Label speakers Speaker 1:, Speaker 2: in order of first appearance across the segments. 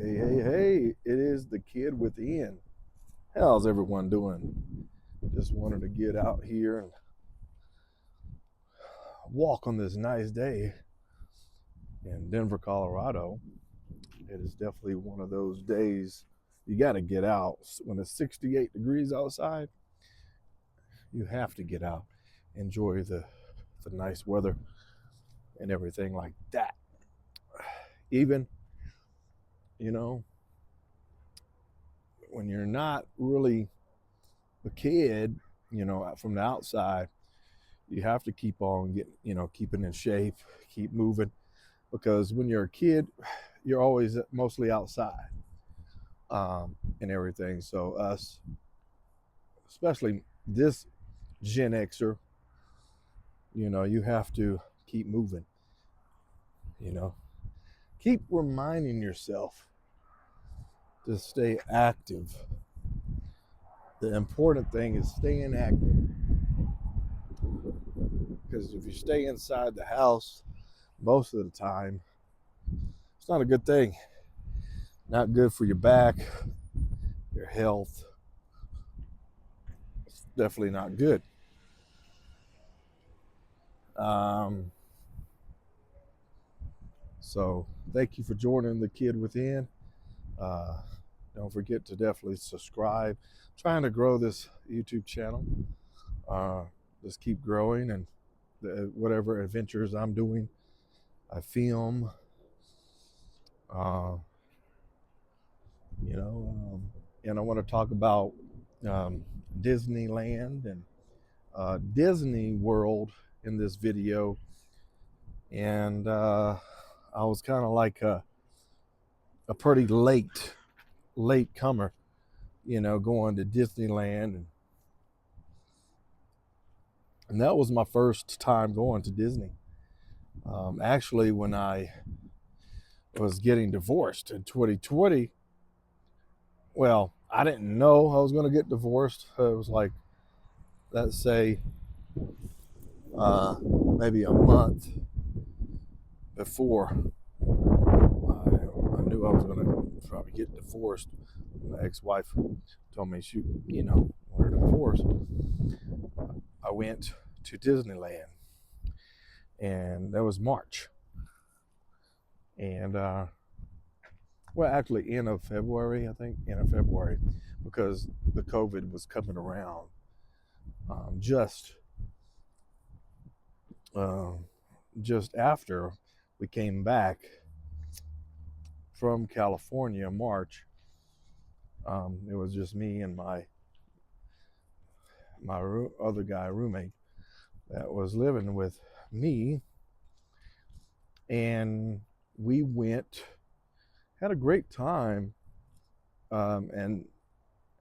Speaker 1: Hey, hey, hey, it is the kid within. How's everyone doing? Just wanted to get out here and walk on this nice day in Denver, Colorado. It is definitely one of those days you got to get out. When it's 68 degrees outside, you have to get out, enjoy the nice weather and everything like that. Even, you know, when you're not really a kid, from the outside, you have to keep on keeping in shape, keep moving, because when you're a kid, you're always mostly outside, and everything. So us, especially this Gen Xer, you have to keep moving. You know, keep reminding yourself to stay active. The important thing is staying active, because if you stay inside the house most of the time, it's not a good thing. Not good for your back, your health. It's definitely not good. Um, so thank you for joining the Kid Within. Uh, don't forget to definitely subscribe. I'm trying to grow this YouTube channel. Uh, just keep growing, and whatever adventures I'm doing, I film. Uh, you know, and I want to talk about um, Disneyland and Disney World in this video. And I was kind of like a pretty late comer, going to Disneyland, and that was my first time going to Disney. Actually, when I was getting divorced in 2020, well, I didn't know I was going to get divorced. It was like, let's say, maybe a month before I knew I was going to probably get divorced. My ex-wife told me she, wanted a divorce. I went to Disneyland, and that was March. And well, actually, end of February, I think, end of February, because the COVID was coming around. Just uh, just after we came back from California, March. It was just me and my other guy roommate that was living with me, and we went, had a great time, and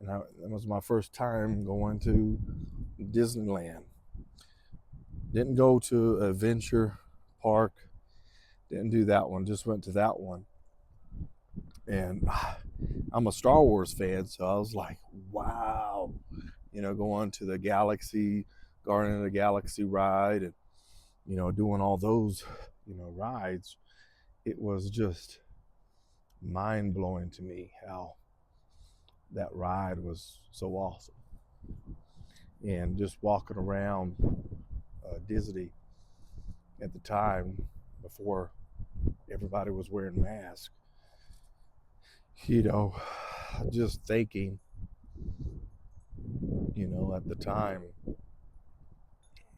Speaker 1: that was my first time going to Disneyland. Didn't go to Adventure Park. Didn't do that one. Just went to that one. And I'm a Star Wars fan, so I was like, wow, going to the Guardian of the Galaxy ride, and doing all those, rides. It was just mind blowing to me how that ride was so awesome. And just walking around Disney at the time, before everybody was wearing masks, you know, just thinking, at the time,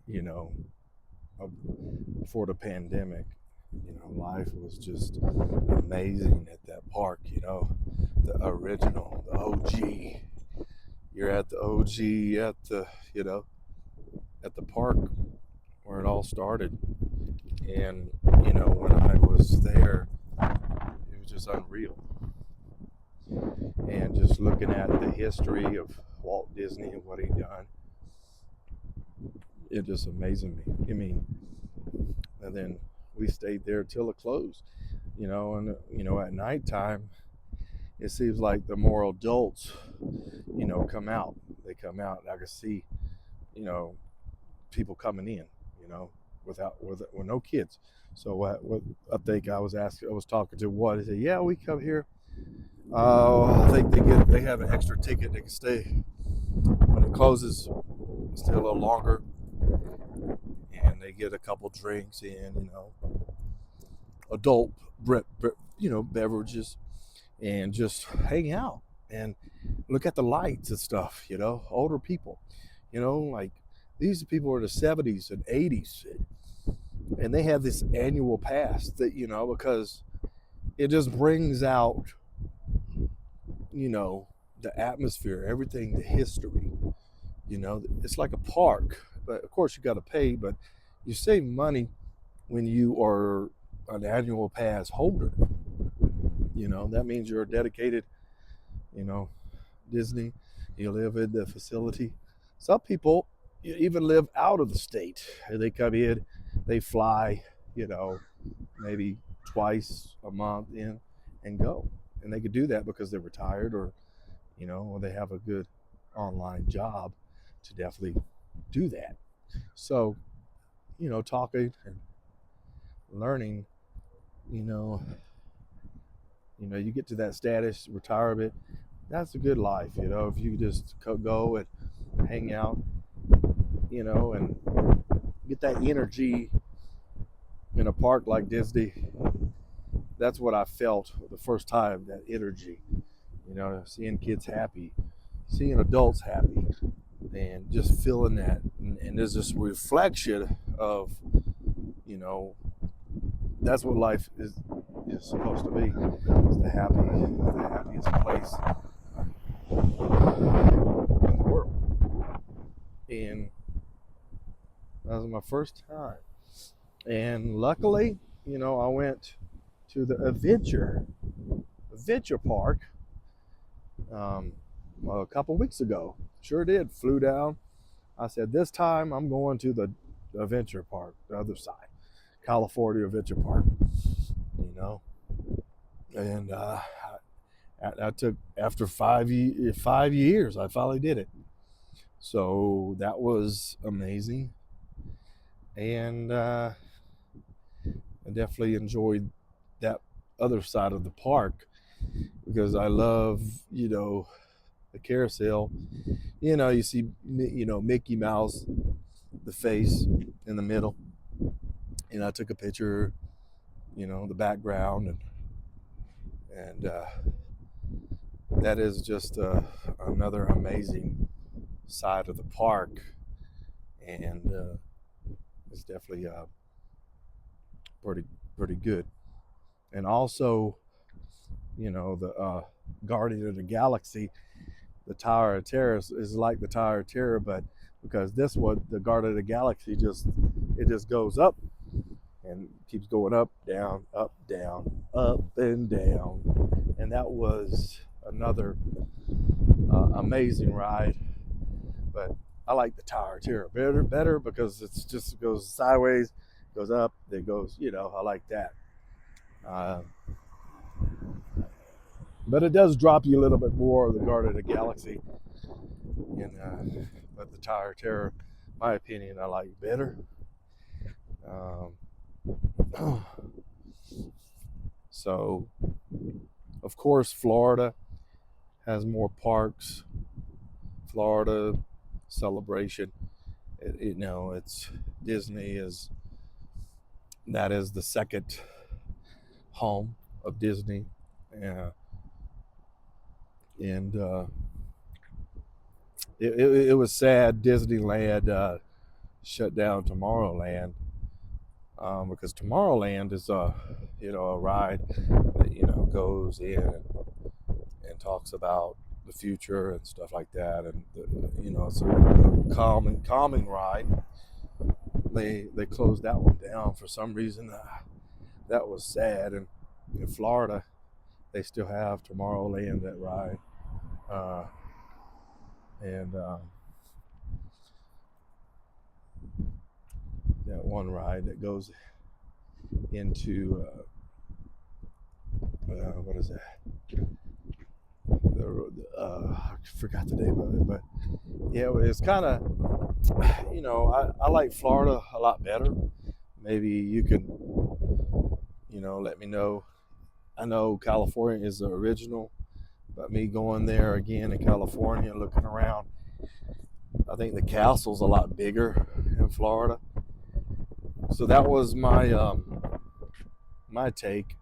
Speaker 1: you know, before the pandemic, life was just amazing at that park, the original, the OG. You're at the OG, you know, at the park where it all started. And, when I was there, it was just unreal. And just looking at the history of Walt Disney and what he done, it just amazing me. I mean, and then we stayed there till it closed, and at nighttime, it seems like the more adults, come out. They come out, and I can see, you know, people coming in, with no kids. So what I think I was talking to, what he said, yeah, we come here I think they have an extra ticket. They can stay when it closes, stay a little longer, and they get a couple drinks in, adult beverages, and just hang out and look at the lights and stuff. Older people, like these people are in the 70s and 80s, and they have this annual pass that because it just brings out you know the atmosphere, everything, the history. It's like a park, but of course you got to pay, but you save money when you are an annual pass holder. That means you're dedicated, you know Disney. You live in the facility. Some people even live out of the state. They come in, they fly, you know maybe twice a month in and go, and they could do that because they're retired, or they have a good online job to definitely do that. So, talking and learning, you know, you get to that status, retirement. That's a good life, if you just go and hang out, and get that energy in a park like Disney. That's what I felt the first time, that energy, seeing kids happy, seeing adults happy, and just feeling that. And there's this reflection of, you know, that's what life is supposed to be. It's the happiest place in the world. And that was my first time. And luckily, I went to the adventure park a couple weeks ago. Sure did. Flew down. I said, this time I'm going to the adventure park, the other side, California Adventure Park. You know, and I took, after 5 years, I finally did it. So that was amazing, and I definitely enjoyed that other side of the park because I love, the carousel. You see, Mickey Mouse, the face in the middle. I took a picture, the background, and that is just another amazing side of the park, and it's definitely pretty pretty good. And also, the Guardian of the Galaxy, the Tower of Terror is like the Tower of Terror, but because this one, the Guardian of the Galaxy, just goes up and keeps going up, down, up, down, up, and down. And that was another amazing ride. But I like the Tower of Terror better because it's just goes sideways, goes up, then goes. I like that. Uh, but it does drop you a little bit more of the Guardian of the Galaxy, but the Tower of Terror, my opinion, I like better. Um, so, of course, Florida has more parks. Florida Celebration, it's Disney is the second home of Disney, uh, and it was sad Disneyland shut down Tomorrowland, because Tomorrowland is a ride that goes in and talks about the future and stuff like that, and it's a calming ride. They closed that one down for some reason. That was sad. And in Florida, they still have Tomorrowland, that ride, uh, and that one ride that goes into what is that? I forgot the name of it, but yeah, it's kind of, I like Florida a lot better. Maybe you can, let me know. I know California is the original, But me going there again in California, looking around, I think the castle's a lot bigger in Florida. So that was my take.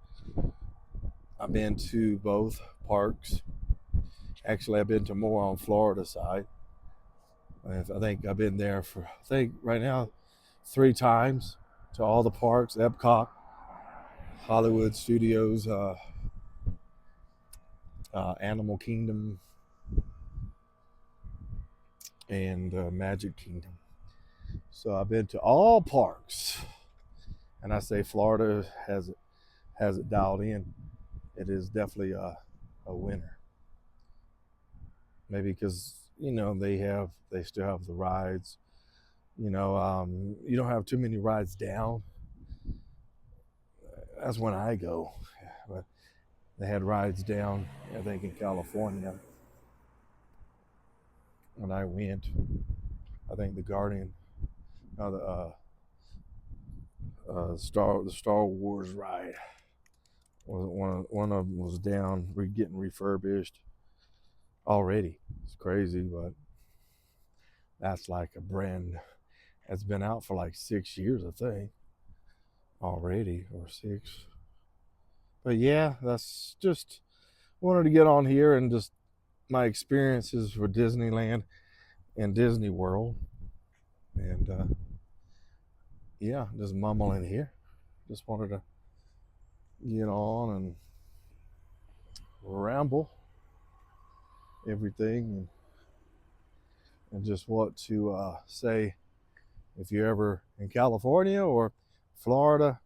Speaker 1: I've been to both parks. Actually, I've been to more on Florida side. I think I've been there for, I think right now, 3 times to all the parks: Epcot, Hollywood Studios, Animal Kingdom, and Magic Kingdom. So I've been to all parks, and I say Florida has it dialed in. It is definitely a winner. Maybe because they still have the rides. You don't have too many rides down. That's when I go. But they had rides down, I think, in California when I went. I think the Guardian, the Star Wars ride was one of them was down, getting refurbished already. It's crazy, but that's like a brand that's been out for like 6 years, I think, already, or 6. But yeah, that's just wanted to get on here and just my experiences for Disneyland and Disney World, and yeah, just mumbling here. Just wanted to get on and ramble everything, and just want to say, if you're ever in California or Florida,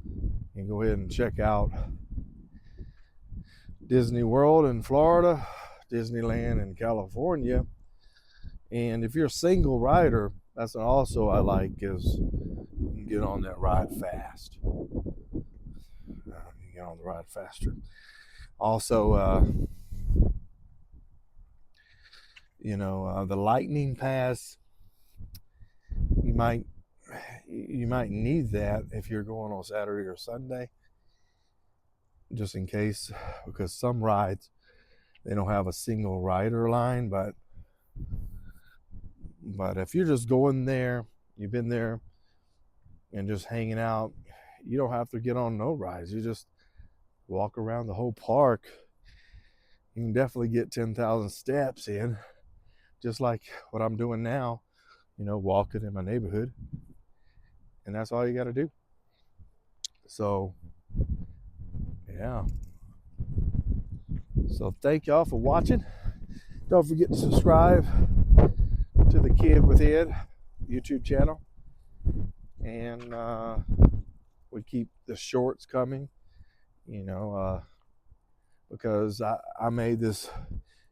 Speaker 1: you can go ahead and check out Disney World in Florida, Disneyland in California. And if you're a single rider, that's also I like, is you can get on that ride fast. You get on the ride faster. Also, the Lightning Pass, you might need that if you're going on Saturday or Sunday, just in case, because some rides they don't have a single rider line. But if you're just going there, you've been there and just hanging out, you don't have to get on no rides. You just walk around the whole park. You can definitely get 10,000 steps in, just like what I'm doing now, walking in my neighborhood. And that's all you got to do. So, yeah. So thank y'all for watching. Don't forget to subscribe to the Kid with Ed YouTube channel. And we keep the shorts coming, because I made this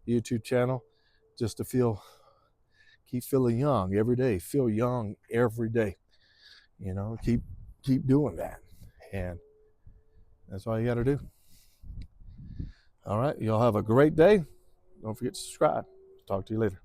Speaker 1: YouTube channel just to keep feeling young every day. Feel young every day. Keep doing that. And that's all you got to do. All right. Y'all have a great day. Don't forget to subscribe. Talk to you later.